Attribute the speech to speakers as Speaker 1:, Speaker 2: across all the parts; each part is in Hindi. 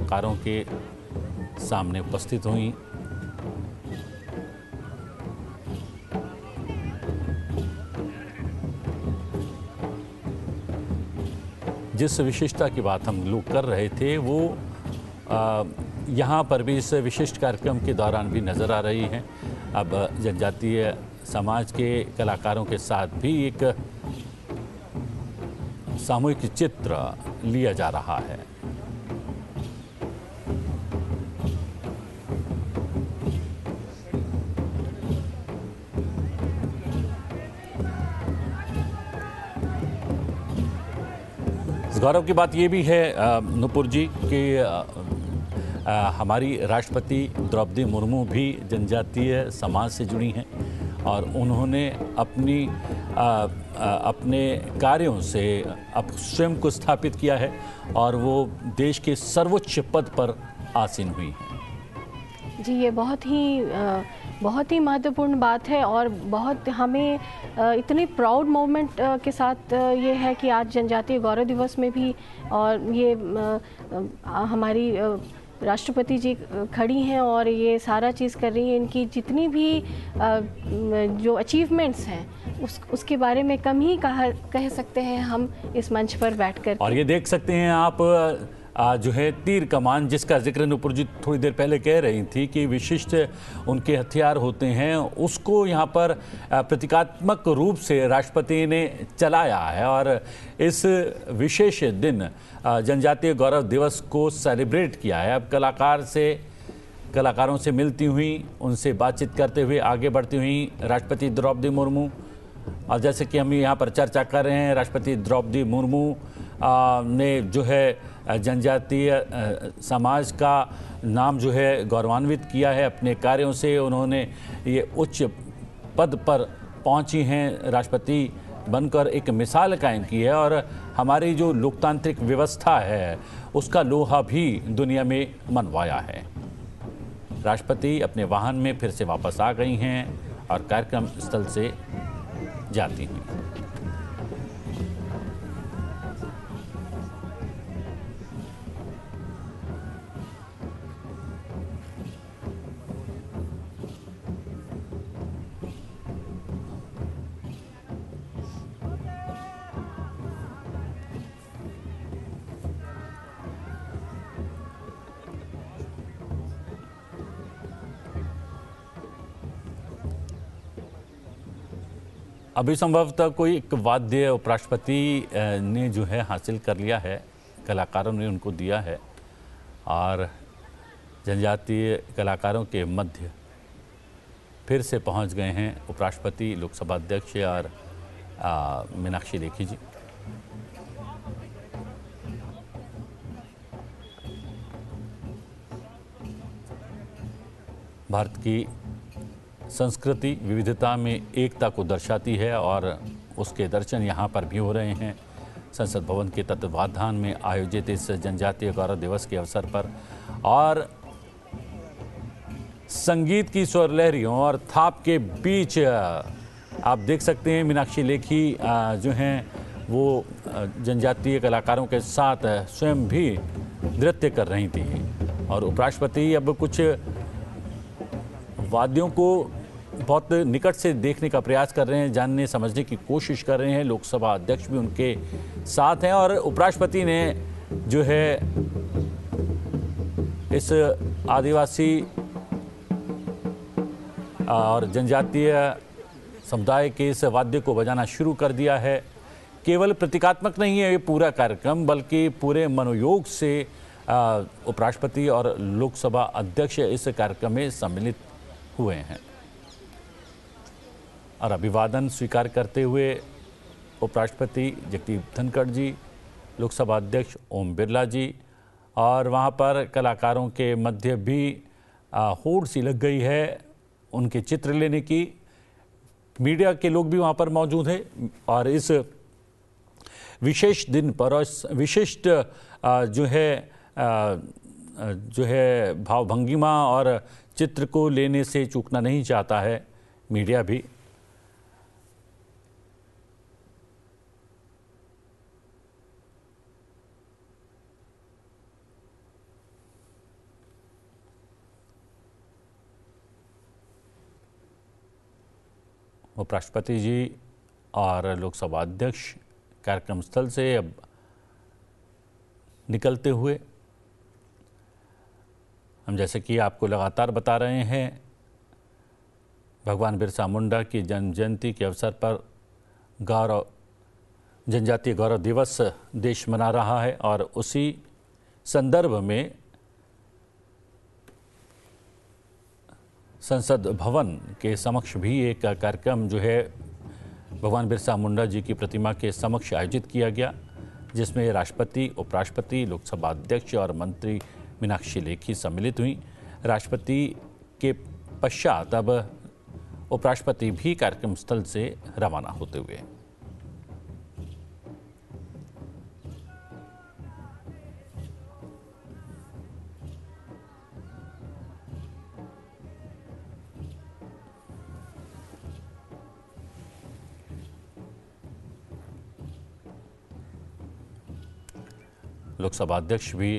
Speaker 1: पत्रकारों के सामने उपस्थित हुई। जिस विशिष्टता की बात हम लोग कर रहे थे वो यहाँ पर भी इस विशिष्ट कार्यक्रम के दौरान भी नज़र आ रही हैं। अब जनजातीय समाज के कलाकारों के साथ भी एक सामूहिक चित्र लिया जा रहा है। इस गौरव की बात ये भी है नुपुर जी कि हमारी राष्ट्रपति द्रौपदी मुर्मू भी जनजातीय समाज से जुड़ी हैं और उन्होंने अपने कार्यों से अब स्वयं को स्थापित किया है और वो देश के सर्वोच्च पद पर आसीन हुई हैं।
Speaker 2: जी, ये बहुत ही महत्वपूर्ण बात है और बहुत हमें इतने प्राउड मोमेंट के साथ ये है कि आज जनजातीय गौरव दिवस में भी और ये हमारी राष्ट्रपति जी खड़ी हैं और ये सारा चीज़ कर रही हैं। इनकी जितनी भी जो अचीवमेंट्स हैं उसके बारे में कम ही कह सकते हैं हम इस मंच पर बैठकर।
Speaker 1: और ये देख सकते हैं आप जो है तीर कमान, जिसका जिक्र नुपुर जी थोड़ी देर पहले कह रही थी कि विशिष्ट उनके हथियार होते हैं, उसको यहाँ पर प्रतीकात्मक रूप से राष्ट्रपति ने चलाया है। और इस विशेष दिन जनजातीय गौरव दिवस को सेलिब्रेट किया है। अब कलाकारों से मिलती हुई, उनसे बातचीत करते हुए आगे बढ़ती हुई राष्ट्रपति द्रौपदी मुर्मू, और जैसे कि हम यहाँ पर चर्चा कर रहे हैं, राष्ट्रपति द्रौपदी मुर्मू ने जो है जनजातीय समाज का नाम जो है गौरवान्वित किया है अपने कार्यों से। उन्होंने ये उच्च पद पर पहुंची हैं, राष्ट्रपति बनकर एक मिसाल कायम की है और हमारी जो लोकतांत्रिक व्यवस्था है उसका लोहा भी दुनिया में मनवाया है। राष्ट्रपति अपने वाहन में फिर से वापस आ गई हैं और कार्यक्रम स्थल से जाती हुई। अभी संभवतः कोई एक वाद्य उपराष्ट्रपति ने जो है हासिल कर लिया है, कलाकारों ने उनको दिया है और जनजातीय कलाकारों के मध्य फिर से पहुंच गए हैं उपराष्ट्रपति, लोकसभा अध्यक्ष और मीनाक्षी लेखी जी। भारत की संस्कृति विविधता में एकता को दर्शाती है और उसके दर्शन यहाँ पर भी हो रहे हैं। संसद भवन के तत्वाधान में आयोजित इस जनजातीय गौरव दिवस के अवसर पर और संगीत की स्वर लहरियों और थाप के बीच आप देख सकते हैं मीनाक्षी लेखी जो हैं वो जनजातीय कलाकारों के साथ स्वयं भी नृत्य कर रही थी। और उपराष्ट्रपति अब कुछ वाद्यों को बहुत निकट से देखने का प्रयास कर रहे हैं, जानने समझने की कोशिश कर रहे हैं। लोकसभा अध्यक्ष भी उनके साथ हैं और उपराष्ट्रपति ने जो है इस आदिवासी और जनजातीय समुदाय के इस वाद्य को बजाना शुरू कर दिया है। केवल प्रतीकात्मक नहीं है ये पूरा कार्यक्रम, बल्कि पूरे मनोयोग से उपराष्ट्रपति और लोकसभा अध्यक्ष इस कार्यक्रम में सम्मिलित हुए हैं। और अभिवादन स्वीकार करते हुए उपराष्ट्रपति जगदीप धनखड़ जी, लोकसभा अध्यक्ष ओम बिरला जी, और वहाँ पर कलाकारों के मध्य भी होड़ सी लग गई है उनके चित्र लेने की। मीडिया के लोग भी वहाँ पर मौजूद हैं और इस विशेष दिन पर और विशिष्ट जो है भावभंगिमा और चित्र को लेने से चूकना नहीं चाहता है मीडिया भी। उपराष्ट्रपति जी और लोकसभा अध्यक्ष कार्यक्रम स्थल से अब निकलते हुए, हम जैसे कि आपको लगातार बता रहे हैं, भगवान बिरसा मुंडा की जन्म जयंती के अवसर पर जनजातीय गौरव दिवस देश मना रहा है और उसी संदर्भ में संसद भवन के समक्ष भी एक कार्यक्रम जो है भगवान बिरसा मुंडा जी की प्रतिमा के समक्ष आयोजित किया गया, जिसमें राष्ट्रपति, उपराष्ट्रपति, लोकसभा अध्यक्ष और मंत्री मीनाक्षी लेखी सम्मिलित हुई। राष्ट्रपति के पश्चात अब उपराष्ट्रपति भी कार्यक्रम स्थल से रवाना होते हुए। लोकसभा अध्यक्ष भी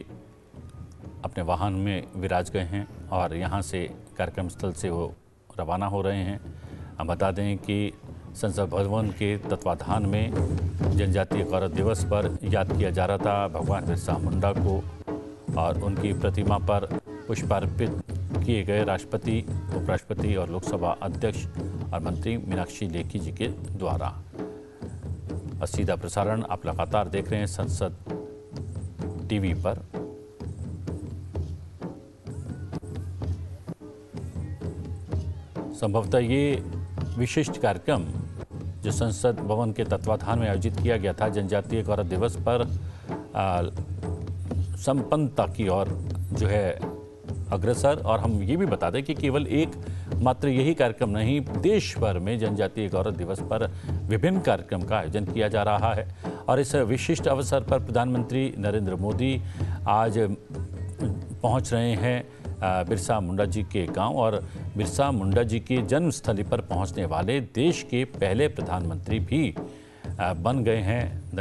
Speaker 1: अपने वाहन में विराज गए हैं और यहां से कार्यक्रम स्थल से वो रवाना हो रहे हैं। हम बता दें कि संसद भवन के तत्वाधान में जनजातीय गौरव दिवस पर याद किया जा रहा था भगवान बिरसा मुंडा को और उनकी प्रतिमा पर पुष्पार्पित किए गए राष्ट्रपति, उपराष्ट्रपति और लोकसभा अध्यक्ष और मंत्री मीनाक्षी लेखी जी के द्वारा। और सीधा प्रसारण आप लगातार देख रहे हैं संसद टीवी पर। संभवतः ये विशिष्ट कार्यक्रम जो संसद भवन के तत्वाधान में आयोजित किया गया था जनजातीय गौरव दिवस पर संपन्नता की ओर जो है अग्रसर। और हम ये भी बता दें कि केवल एक मात्र यही कार्यक्रम नहीं, देश भर में जनजातीय गौरव दिवस पर विभिन्न कार्यक्रम का आयोजन किया जा रहा है। और इस विशिष्ट अवसर पर प्रधानमंत्री नरेंद्र मोदी आज पहुंच रहे हैं बिरसा मुंडा जी के गांव और बिरसा मुंडा जी की जन्मस्थली पर पहुंचने वाले देश के पहले प्रधानमंत्री भी बन गए हैं।